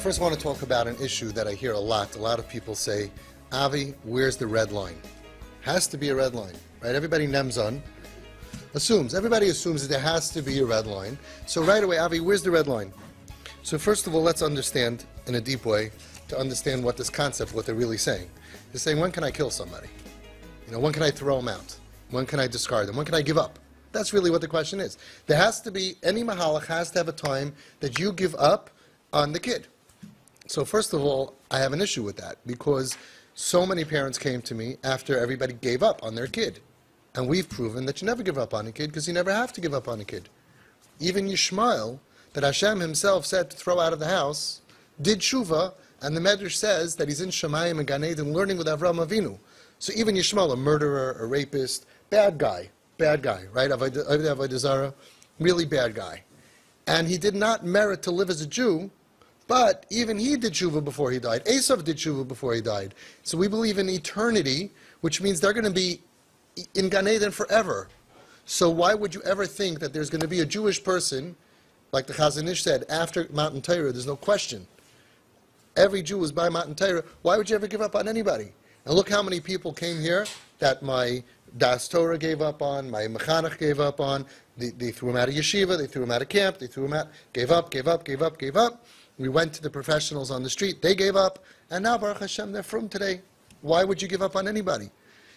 first want to talk about an issue that I hear a lot. A lot of people say, Avi, where's the red line? Has to be a red line, right? Everybody everybody assumes that there has to be a red line. So right away, Avi, where's the red line? So first of all, let's understand in a deep way to understand what this concept, what they're really saying. They're saying, when can I kill somebody? When can I throw them out? When can I discard them? When can I give up? That's really what the question is. There has to be, any mahalach has to have a time that you give up on the kid. So first of all, I have an issue with that because so many parents came to me after everybody gave up on their kid. And we've proven that you never give up on a kid because you never have to give up on a kid. Even Yishmael, that Hashem himself said to throw out of the house, did tshuva, and the Medrash says that he's in Shemayim and Gan Eden learning with Avraham Avinu. So even Yishmael, a murderer, a rapist, bad guy, right? Avodah Zarah, really bad guy. And he did not merit to live as a Jew, but even he did tshuva before he died. Esav did tshuva before he died. So we believe in eternity, which means they're going to be in Gan Eden forever. So why would you ever think that there's going to be a Jewish person, like the Chazon Ish said, after Matan Torah? There's no question. Every Jew was by Matan Torah. Why would you ever give up on anybody? And look how many people came here that my Das Torah gave up on, my Mechanech gave up on. They threw him out of yeshiva, they threw him out of camp, they threw him out, gave up. We went to the professionals on the street, they gave up, and now Baruch Hashem, they're from today. Why would you give up on anybody?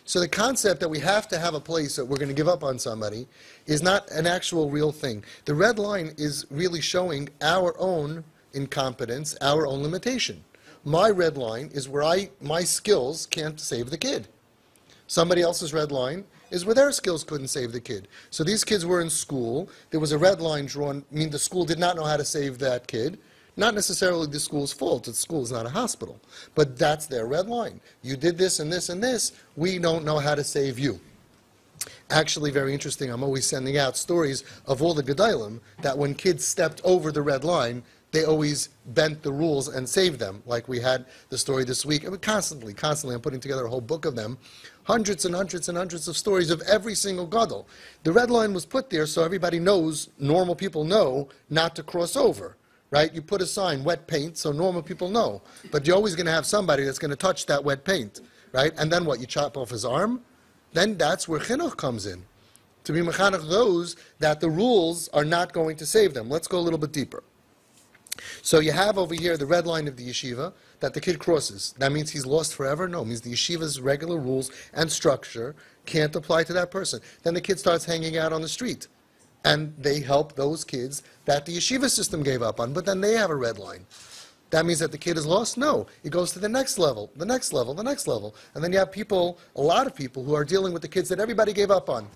So the concept that we have to have a place that we're going to give up on somebody is not an actual real thing. The red line is really showing our own incompetence, our own limitation. My red line is where my skills can't save the kid. Somebody else's red line is where their skills couldn't save the kid. So these kids were in school. There was a red line drawn, meaning the school did not know how to save that kid. Not necessarily the school's fault. The school is not a hospital. But that's their red line. You did this and this and this. We don't know how to save you. Actually, very interesting. I'm always sending out stories of all the Gedalim that when kids stepped over the red line, they always bent the rules and saved them. Like we had the story this week. I mean, constantly, I'm putting together a whole book of them. Hundreds and hundreds and hundreds of stories of every single Gadol. The red line was put there so everybody knows, normal people know, not to cross over. Right? You put a sign, wet paint, so normal people know. But you're always going to have somebody that's going to touch that wet paint. Right? And then what? You chop off his arm? Then that's where chinuch comes in. To be mechanech those that the rules are not going to save them. Let's go a little bit deeper. So you have over here the red line of the yeshiva that the kid crosses. That means he's lost forever? No, it means the yeshiva's regular rules and structure can't apply to that person. Then the kid starts hanging out on the street. And they help those kids that the yeshiva system gave up on, but then they have a red line. That means that the kid is lost? No. It goes to the next level, the next level, the next level. And then you have people, a lot of people, who are dealing with the kids that everybody gave up on.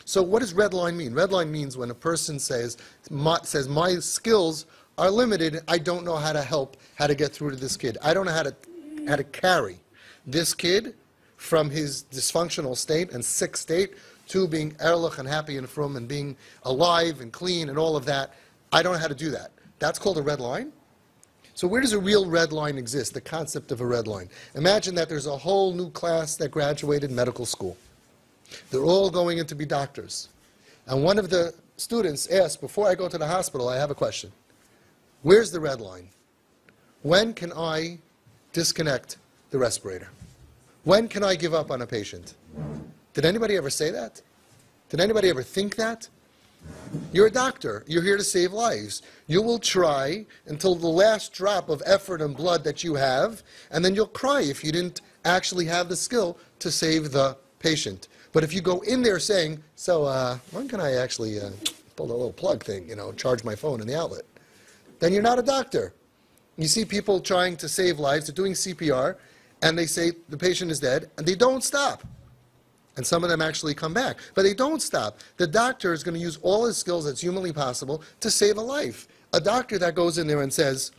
So what does red line mean? Red line means when a person says my skills are limited, I don't know how to help, how to get through to this kid. I don't know how to carry this kid from his dysfunctional state and sick state to being erlich and happy and frum and being alive and clean and all of that. I don't know how to do that. That's called a red line. So where does a real red line exist, the concept of a red line? Imagine that there's a whole new class that graduated medical school. They're all going in to be doctors. And one of the students asked, before I go to the hospital, I have a question. Where's the red line? When can I disconnect the respirator? When can I give up on a patient? Did anybody ever say that? Did anybody ever think that? You're a doctor. You're here to save lives. You will try until the last drop of effort and blood that you have, and then you'll cry if you didn't actually have the skill to save the patient. But if you go in there saying, so when can I actually pull the little plug thing, charge my phone in the outlet, then you're not a doctor. You see people trying to save lives. They're doing CPR, and they say the patient is dead, and they don't stop. And some of them actually come back. But they don't stop. The doctor is going to use all his skills that's humanly possible to save a life. A doctor that goes in there and says,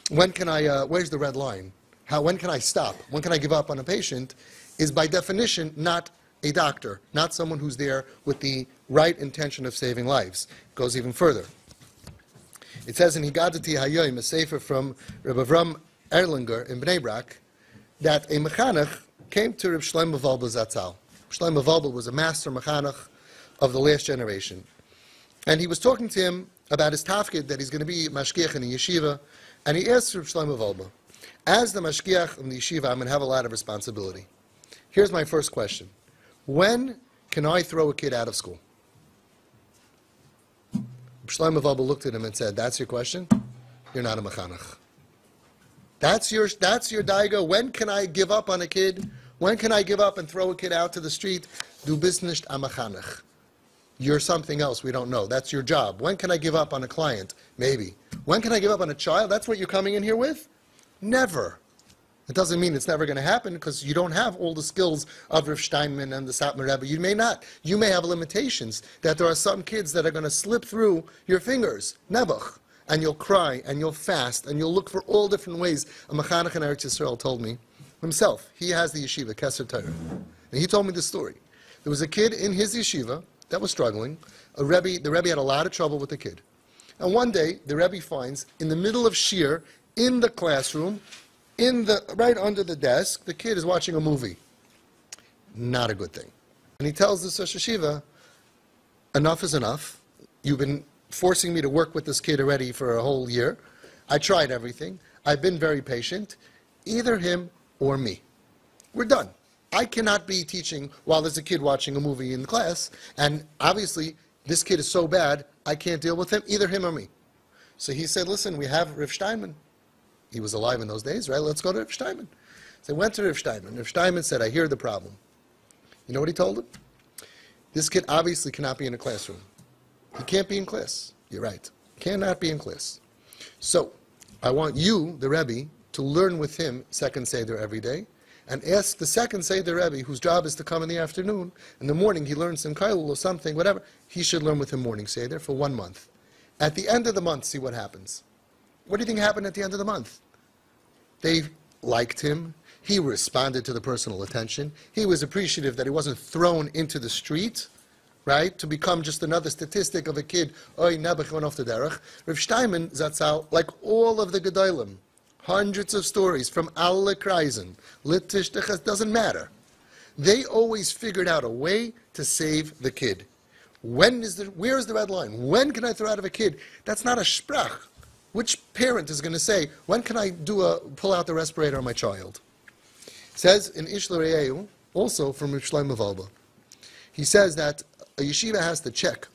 when can I, where's the red line? When can I stop? When can I give up on a patient? Is by definition not a doctor, not someone who's there with the right intention of saving lives. It goes even further. It says in Higadati Hayoim, a sefer from Rabbi Avram Erlinger in Bnei Brak, that a mechanech came to Reb Shlomo Wolbe Zatzal. Shlomo Wolbe was a master mechanech of the last generation. And he was talking to him about his tafkid, that he's going to be mashgiach in a yeshiva, and he asked Reb Shlomo Wolbe, as the mashgiach in the yeshiva, I'm going to have a lot of responsibility. Here's my first question. When can I throw a kid out of school? Reb Shlomo Wolbe looked at him and said, that's your question? You're not a mechanech. That's your daiga. When can I give up on a kid? When can I give up and throw a kid out to the street? Du bist nicht a mechanech. You're something else we don't know. That's your job. When can I give up on a client? Maybe. When can I give up on a child? That's what you're coming in here with? Never. It doesn't mean it's never going to happen because you don't have all the skills of Rav Steinman and the Satmar Rebbe. You may not. You may have limitations, that there are some kids that are going to slip through your fingers. Nebuch. And you'll cry, and you'll fast, and you'll look for all different ways. A Mechanech in Eretz Yisrael told me himself. He has the yeshiva, Keser Torah. And he told me the story. There was a kid in his yeshiva that was struggling. The Rebbe had a lot of trouble with the kid. And one day, the Rebbe finds, in the middle of Shir, in the classroom, right under the desk, the kid is watching a movie. Not a good thing. And he tells the Rosh Yeshiva, enough is enough. You've been forcing me to work with this kid already for a whole year. I tried everything. I've been very patient. Either him or me. We're done. I cannot be teaching while there's a kid watching a movie in class, and obviously this kid is so bad, I can't deal with him, either him or me. So he said, listen, we have Rav Steinman. He was alive in those days, right? Let's go to Rav Steinman. So I went to Rav Steinman. Rav Steinman said, I hear the problem. You know what he told him? This kid obviously cannot be in a classroom. He can't be in class. You're right. Cannot be in class. So, I want you, the Rebbe, to learn with him second Seder every day, and ask the second Seder Rebbe, whose job is to come in the afternoon. In the morning, he learns some kailul or something, whatever. He should learn with him morning Seder for 1 month. At the end of the month, see what happens. What do you think happened at the end of the month? They liked him. He responded to the personal attention. He was appreciative that he wasn't thrown into the street, right, to become just another statistic of a kid, oy, Nebuch went off the derech. Rav Steinman, Zatzal, like all of the Gedolim, hundreds of stories from alle Kreisen, Littish, doesn't matter. They always figured out a way to save the kid. Where is the red line? When can I throw out of a kid? That's not a sprach. Which parent is going to say, when can I pull out the respirator on my child? It says in Ish L'Re'eu, also from Rav Shlomo Wolbe, he says that a yeshiva has to check.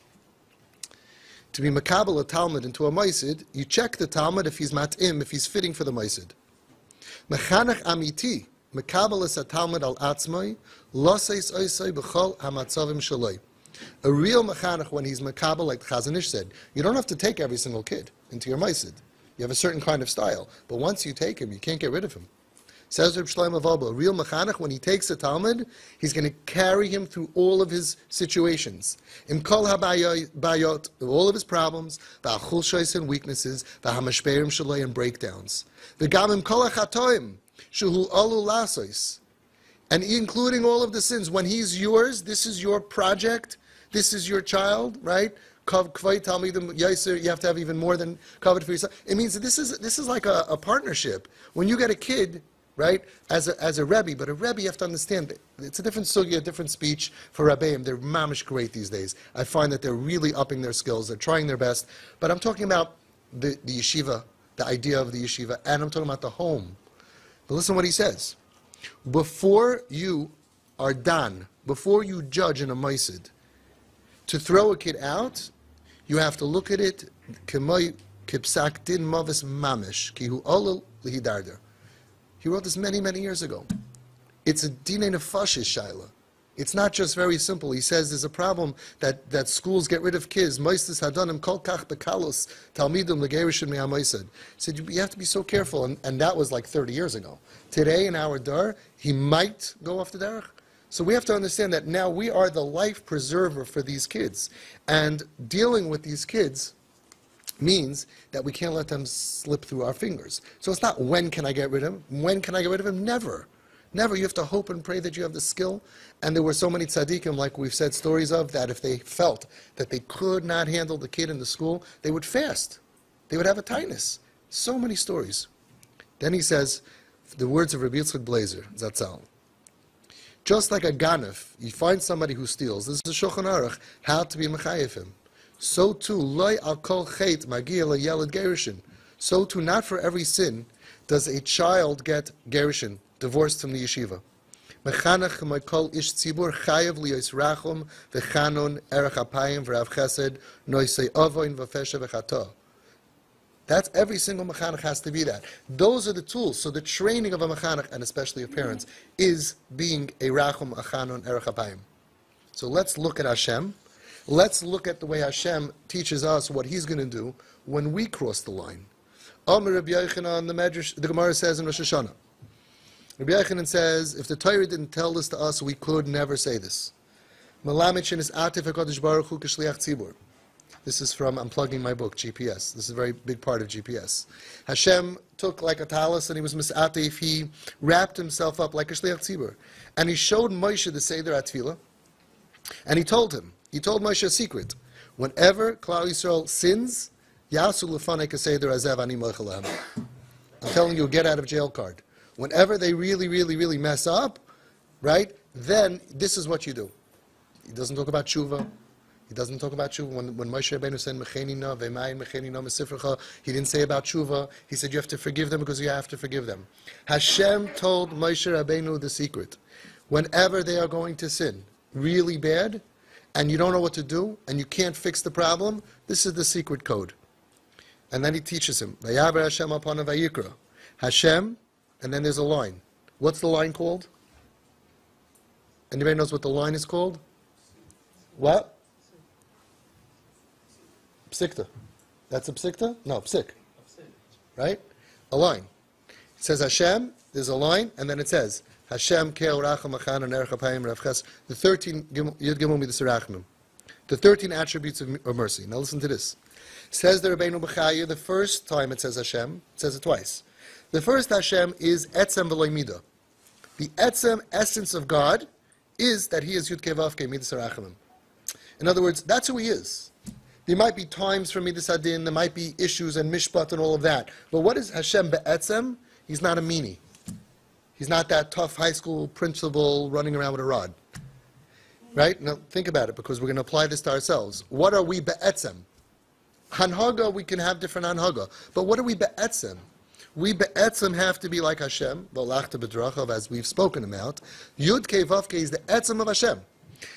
To be makabel a Talmud into a maisid, you check the Talmud if he's mat'im, if he's fitting for the maisid. Mechanech amiti, makabel es a Talmud al atzmai, loseis oisai b'chol hamatzavim shaloi. A real mechanech, when he's makabel, like Chazon Ish said, you don't have to take every single kid into your maisid. You have a certain kind of style. But once you take him, you can't get rid of him. Says Reb Shlomo Wolbe, a real mechanech, when he takes a Talmud, he's going to carry him through all of his situations. Im kol habayot, all of his problems, v'achul shoys and weaknesses, v'hamashperim shaloi and breakdowns. V'gam im kol hachatoim, shuhu alu lasois. And including all of the sins. When he's yours, this is your project, this is your child, right? You have to have even more than covered for yourself. It means that this is like a partnership. When you get a kid, right, as a Rebbe, but a Rebbe, you have to understand that it's a different sugya, a different speech for Rebbeim. They're mamish great these days. I find that they're really upping their skills. They're trying their best. But I'm talking about the yeshiva, the idea of the yeshiva, and I'm talking about the home. But listen to what he says. Before you are done, before you judge in a maisid, to throw a kid out, you have to look at it kipsak din mavis mamish kihu olel lihidarder. He wrote this many, many years ago. It's a dinei nefashis shaila. It's not just very simple. He says there's a problem that schools get rid of kids. Moistus hadanim kol kach bekalos talmidim legerishim me'amoised. He said you have to be so careful, and that was like 30 years ago. Today in our dar, he might go off the derech. So we have to understand that now we are the life preserver for these kids, and dealing with these kids means that we can't let them slip through our fingers. So it's not when can I get rid of him? When can I get rid of him? Never. Never. You have to hope and pray that you have the skill. And there were so many tzaddikim, like we've said stories of, that if they felt that they could not handle the kid in the school, they would fast. They would have a tightness. So many stories. Then he says, the words of Rabbi Yitzchak Blazer, Zatzal. Just like a ganef, you find somebody who steals. This is a Shulchan Aruch, how to be mechayev him. so too, loy al kol chet magia leyeled gerushin. So too, not for every sin does a child get gerushin, divorced from the yeshiva. Mechanach kol ish tzibur chayav liyos rachum v'chanon erech apayim v'rav chesed noisei avoin v'fesha v'chato. That's every single mechanech has to be that. Those are the tools. So the training of a mechanech, and especially of parents, is being a rachum, a chanon, erech apayim. So let's look at Hashem. Let's look at the way Hashem teaches us what He's going to do when we cross the line. Amar Rabbi Yochanan, the Gemara says in Rosh Hashanah. Rabbi Yochanan says, if the Torah didn't tell this to us, we could never say this. This is from, I'm plugging my book, GPS. This is a very big part of GPS. Hashem took like a talis and he was mis'atif. He wrapped himself up like a shliach tzibur. And he showed Moshe the Seder HaTfilah. And he told Moshe a secret. Whenever Klal Yisrael sins, Yasu lefanei kaseder azev ani mochel lehem. I'm telling you, get out of jail card. Whenever they really, really, really mess up, right, then this is what you do. He doesn't talk about tshuva. He doesn't talk about tshuva. When Moshe Rabbeinu said, Mecheni na, v'mayin mecheni na mesifrecha, he didn't say about tshuva. He said, you have to forgive them because you have to forgive them. Hashem told Moshe Rabbeinu the secret. Whenever they are going to sin really bad, and you don't know what to do, and you can't fix the problem, this is the secret code. And then he teaches him, Vayavar Hashem upon Vayikra. Hashem, and then there's a line. What's the line called? Anybody knows what the line is called? What? Psikta. That's a psikta? No, psik. Right? A line. It says Hashem, there's a line, and then it says Hashem ke'el racham achan and erech apayim rav ches. The 13 Yud Gimel Midas Rachmim. The 13 attributes of mercy. Now listen to this. Says the Rabbeinu Bechaya, the first time it says Hashem, it says it twice. The first Hashem is etzem v'loy midah. The etzem essence of God is that He is Yud Kei Vav Kei Midas Rachmim. In other words, that's who He is. There might be times for Midas Hadin, there might be issues and mishpat and all of that. But what is Hashem be'etzem? He's not a meanie. He's not that tough high school principal running around with a rod. Right? Now think about it, because we're going to apply this to ourselves. What are we be'etzem? Hanhaga, we can have different hanhaga. But what are we be'etzem? We be'etzem have to be like Hashem, v'olachta b'drachav, as we've spoken about. Yud Kei Vav Kei is the etzem of Hashem.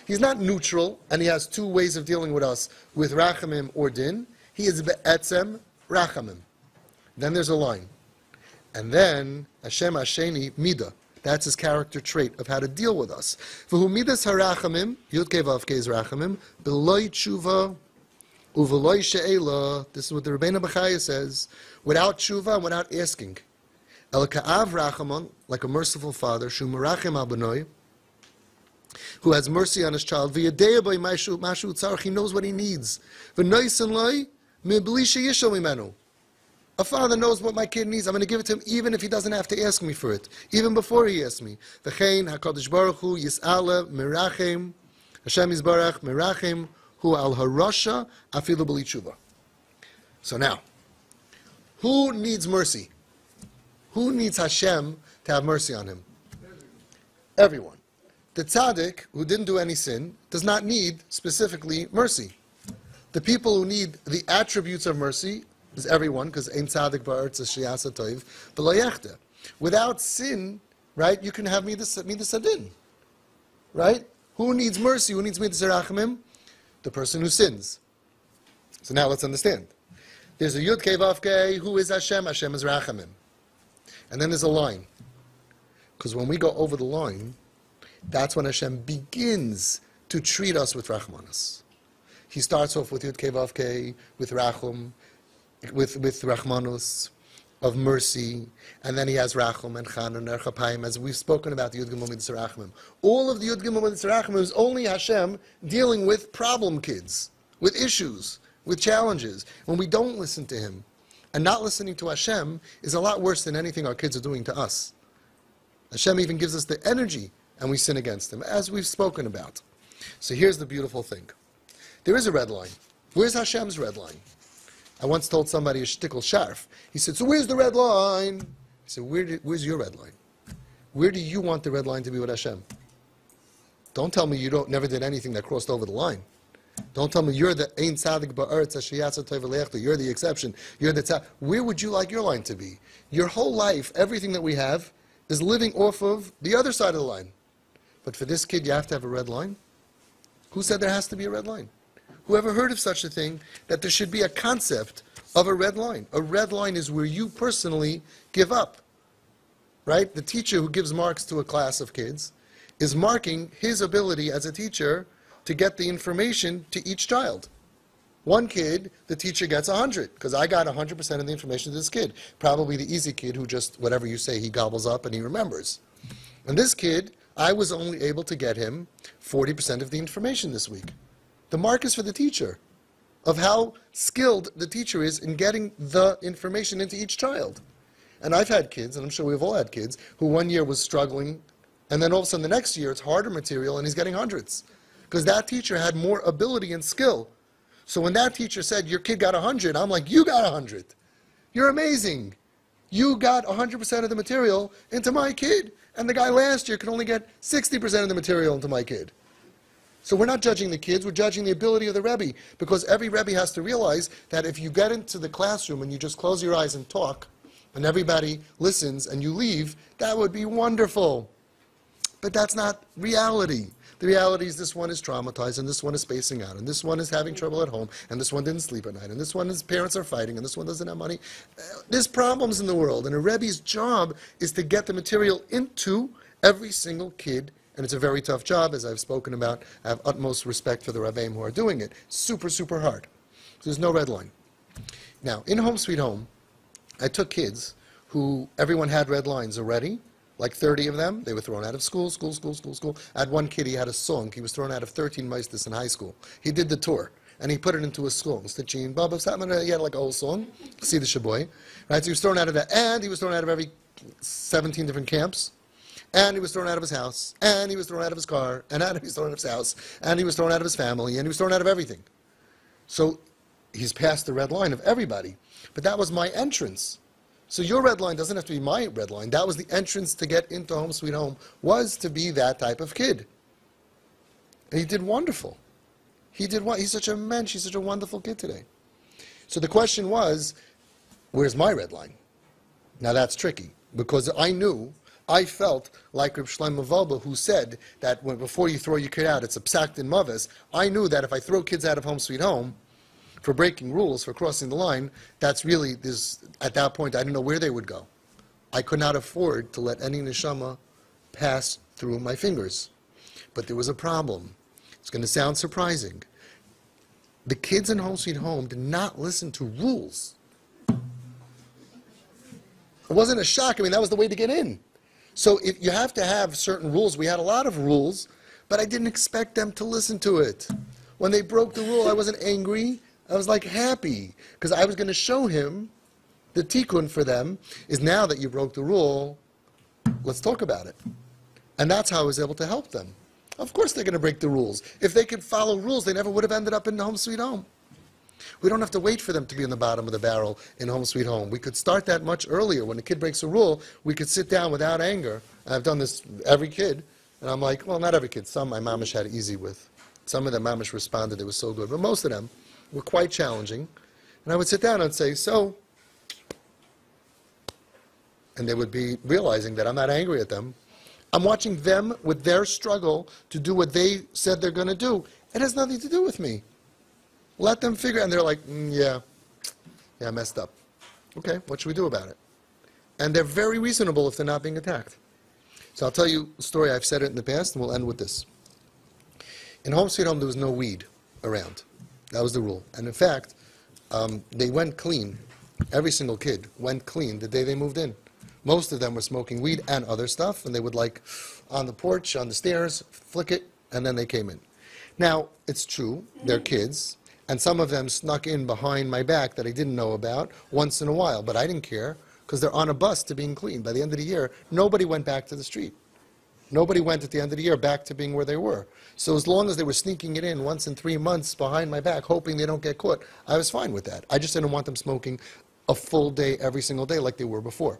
He's not neutral, and He has two ways of dealing with us, with rachamim or din. He is be'etzem rachamim. Then there's a line. And then, Hashem Hasheni Midah. That's His character trait of how to deal with us. V'hu midas harachamim, Yud Kei Vav Kei is rachamim, b'loi tshuva, u'v'loi she'ela. This is what the Rebbeinu Bechaya says. Without tshuva and without asking. El ka'av rachamon, like a merciful father, shu merachem al b'noi, who has mercy on his child. V'yadei by mashu tzarich, he knows what he needs. V'noisen loi, mibli she'yishal mimenu. A father knows what my kid needs. I'm going to give it to him even if he doesn't have to ask me for it. Even before he asks me. V'chein HaKadosh Baruch Hu yis'ale merachem. Hashem yisbarach merachem hu al harasha afilu b'li tshuva. So now, who needs mercy? Who needs Hashem to have mercy on him? Everyone. The tzaddik, who didn't do any sin, does not need specifically mercy. The people who need the attributes of mercy is everyone, because ein tzaddik ba'aretz sheyasa toiv v'lo yechte. Without sin, right, you can have midas hadin. Right? Who needs mercy? Who needs midas rachamim? The person who sins. So now let's understand. There's a Yud Kei Vav Kei. Who is Hashem? Hashem is rachamim. And then there's a line. Because when we go over the line, that's when Hashem begins to treat us with rachmanas. He starts off with Yud Kei Vav Kei, with rachum, with rachmanus, of mercy, and then he has rachum and chan and erchapayim, as we've spoken about the Yud Gimel Midas Rachmim. All of the Yud Gimel Midas Rachmim is only Hashem dealing with problem kids, with issues, with challenges. When we don't listen to Him, and not listening to Hashem is a lot worse than anything our kids are doing to us. Hashem even gives us the energy, and we sin against Him, as we've spoken about. So here's the beautiful thing. There is a red line. Where's Hashem's red line? I once told somebody a shtickle sharf. He said, so where's the red line? I said, where's your red line? Where do you want the red line to be with Hashem? Don't tell me you never did anything that crossed over the line. Don't tell me you're the Ein Tzadik Ba'aretz Hashiyatza Tov V'Leachta. You're the exception. You're the Tzadik. Where would you like your line to be? Your whole life, everything that we have, is living off of the other side of the line. But for this kid, you have to have a red line? Who said there has to be a red line? Whoever heard of such a thing, that there should be a concept of a red line? A red line is where you personally give up. Right? The teacher who gives marks to a class of kids is marking his ability as a teacher to get the information to each child. One kid, the teacher gets 100, because I got 100% of the information to this kid. Probably the easy kid who just, whatever you say, he gobbles up and he remembers. And this kid, I was only able to get him 40% of the information this week. The mark is for the teacher, of how skilled the teacher is in getting the information into each child. And I've had kids, and I'm sure we've all had kids, who one year was struggling, and then all of a sudden the next year it's harder material and he's getting hundreds. Because that teacher had more ability and skill. So when that teacher said, your kid got 100, I'm like, you got 100. You're amazing. You got 100% of the material into my kid. And the guy last year could only get 60% of the material into my kid. So we're not judging the kids, we're judging the ability of the Rebbe. Because every Rebbe has to realize that if you get into the classroom and you just close your eyes and talk, and everybody listens and you leave, that would be wonderful. But that's not reality. The reality is this one is traumatized, and this one is spacing out, and this one is having trouble at home, and this one didn't sleep at night, and this one, his parents are fighting, and this one doesn't have money. There's problems in the world, and a Rebbe's job is to get the material into every single kid, and it's a very tough job, as I've spoken about. I have utmost respect for the Rebbeim who are doing it. Super, super hard. So there's no red line. Now, in Home Sweet Home, I took kids who everyone had red lines already, like 30 of them. They were thrown out of school. I had one kid, he had a song. He was thrown out of 13 meisters in high school. He did the tour, and he put it into a song. Stitching, Baba, he had like a whole song. See the Shaboy. Right? So he was thrown out of that, and he was thrown out of every 17 different camps. And he was thrown out of his house, and he was thrown out of his car, and he was thrown out of his house, and he was thrown out of his family, and he was thrown out of everything. So he's past the red line of everybody. But that was my entrance. So your red line doesn't have to be my red line. That was the entrance to get into Home Sweet Home, was to be that type of kid. And he did wonderful. He's such a mensch, he's such a wonderful kid today. So the question was, where's my red line? Now that's tricky, because I felt like Reb Shlomo Wolbe, who said that before you throw your kid out, it's a psak in mavis. I knew that if I throw kids out of Home Sweet Home, for breaking rules, for crossing the line, that's really, at that point, I didn't know where they would go. I could not afford to let any neshama pass through my fingers. But there was a problem. It's going to sound surprising. The kids in Home Sweet Home did not listen to rules. It wasn't a shock. I mean, that was the way to get in. So if you have to have certain rules. We had a lot of rules, but I didn't expect them to listen to it. When they broke the rule, I wasn't angry. I was like happy, because I was going to show him the tikkun for them is, now that you broke the rule, let's talk about it. And that's how I was able to help them. Of course they're going to break the rules. If they could follow rules, they never would have ended up in Home Sweet Home. We don't have to wait for them to be in the bottom of the barrel in Home Sweet Home. We could start that much earlier. When a kid breaks a rule, we could sit down without anger. And I've done this every kid, and I'm like, well, not every kid. Some my mamish had it easy with. Some of them mamish responded, it was so good. But most of them were quite challenging. And I would sit down and say, so, and they would be realizing that I'm not angry at them. I'm watching them with their struggle to do what they said they're going to do. It has nothing to do with me. Let them figure, and they're like, yeah, I messed up. Okay, what should we do about it? And they're very reasonable if they're not being attacked. So I'll tell you a story. I've said it in the past, and we'll end with this. In Home Sweet Home, there was no weed around. That was the rule. And in fact, they went clean. Every single kid went clean the day they moved in. Most of them were smoking weed and other stuff, and they would, like, on the porch, on the stairs, flick it, and then they came in. Now, it's true, they're kids, and some of them snuck in behind my back that I didn't know about once in a while, but I didn't care, because they're on a bus to being clean. By the end of the year, nobody went back to the street. Nobody went at the end of the year back to being where they were. So as long as they were sneaking it in once in 3 months behind my back, hoping they don't get caught, I was fine with that. I just didn't want them smoking a full day every single day like they were before.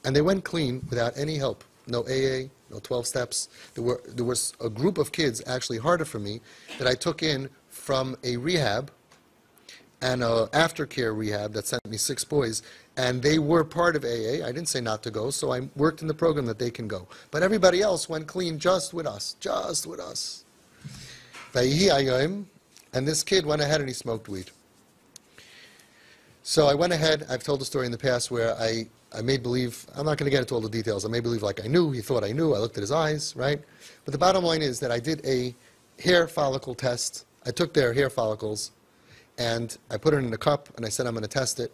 And they went clean without any help. No AA, no 12 steps. There was a group of kids, actually harder for me, that I took in from a rehab and a aftercare rehab that sent me 6 boys, and they were part of AA. I didn't say not to go, so I worked in the program that they can go. But everybody else went clean just with us, just with us. And this kid went ahead and he smoked weed. So I went ahead, I've told the story in the past where I made believe, I'm not going to get into all the details, I made believe like I knew, he thought I knew, I looked at his eyes, right? But the bottom line is that I did a hair follicle test. I took their hair follicles and I put it in a cup and I said I'm going to test it.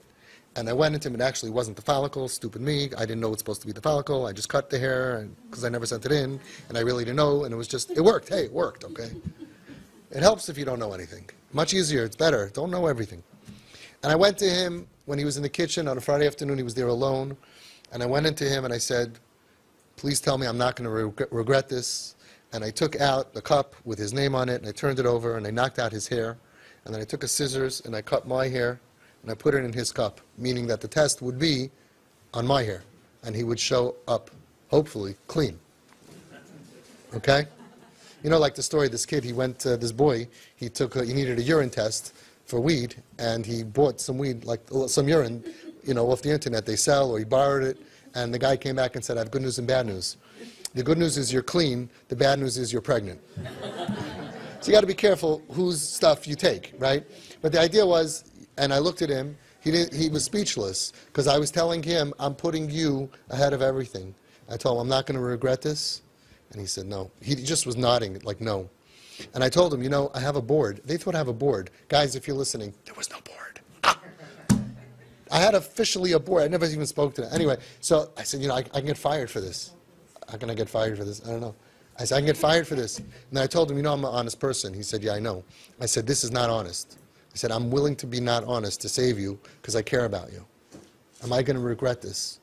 And I went into him, it actually wasn't the follicle, stupid me, I didn't know it's supposed to be the follicle, I just cut the hair because I never sent it in, and I really didn't know, and it was just, it worked, hey, it worked, okay? It helps if you don't know anything. Much easier, it's better, don't know everything. And I went to him when he was in the kitchen on a Friday afternoon. He was there alone. And I went into him and I said, please tell me I'm not going to regret this. And I took out the cup with his name on it, and I turned it over, and I knocked out his hair. And then I took a scissors, and I cut my hair, and I put it in his cup, meaning that the test would be on my hair. And he would show up, hopefully, clean. Okay? You know, like the story, this kid, this boy, he needed a urine test for weed, and he bought some weed, like some urine, off the internet. They sell, or he borrowed it, and the guy came back and said, I have good news and bad news. The good news is you're clean, the bad news is you're pregnant. So you got to be careful whose stuff you take, right? But the idea was, and I looked at him, he was speechless, because I was telling him, I'm putting you ahead of everything. I told him, I'm not going to regret this, and he said no. He just was nodding, like no. And I told him, I have a board. They thought I have a board. Guys, if you're listening, there was no board. I had officially a board. I never even spoke to them. Anyway, so I said, I can get fired for this. How can I get fired for this? I don't know. I said, I can get fired for this. And then I told him, I'm an honest person. He said, yeah, I know. I said, this is not honest. I said, I'm willing to be not honest to save you because I care about you. Am I going to regret this?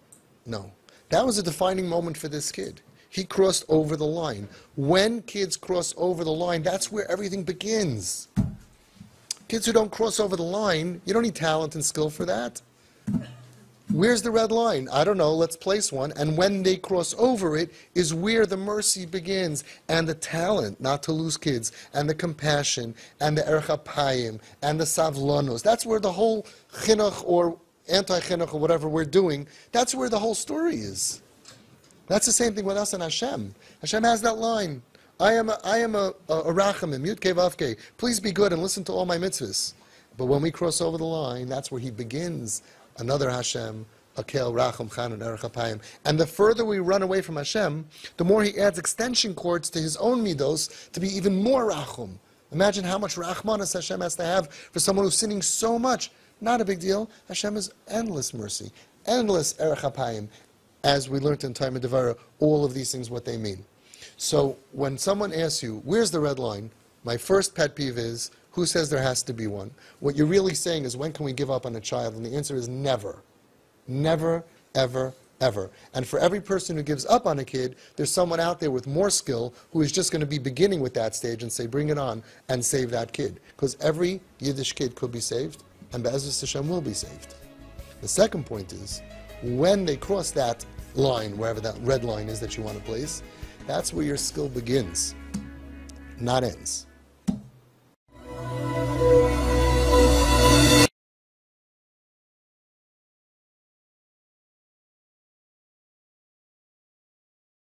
No. That was a defining moment for this kid. He crossed over the line. When kids cross over the line, that's where everything begins. Kids who don't cross over the line, you don't need talent and skill for that. Where's the red line? I don't know, let's place one. And when they cross over it is where the mercy begins, and the talent not to lose kids, and the compassion, and the erech hapayim, and the savlanos. That's where the whole chinuch or anti-chinuch or whatever we're doing, that's where the whole story is. That's the same thing with us and Hashem. Hashem has that line. I am a rachamim, yud-kei vav-kei. Please be good and listen to all my mitzvahs. But when we cross over the line, that's where he begins another Hashem, akel, racham, chan, erech hapayim. And the further we run away from Hashem, the more he adds extension cords to his own midos to be even more rachum. Imagine how much rachmanas Hashem has to have for someone who's sinning so much. Not a big deal. Hashem is endless mercy, endless erech hapayim. As we learned in time of Devara, all of these things, what they mean. So when someone asks you, where's the red line? My first pet peeve is, who says there has to be one? What you're really saying is, when can we give up on a child? And the answer is never. Never, ever, ever. And for every person who gives up on a kid, there's someone out there with more skill who is just going to be beginning with that stage and say, bring it on and save that kid. Because every Yiddish kid could be saved, and Be'ezus Hashem will be saved. The second point is, when they cross that line, wherever that red line is that you want to place, that's where your skill begins, not ends.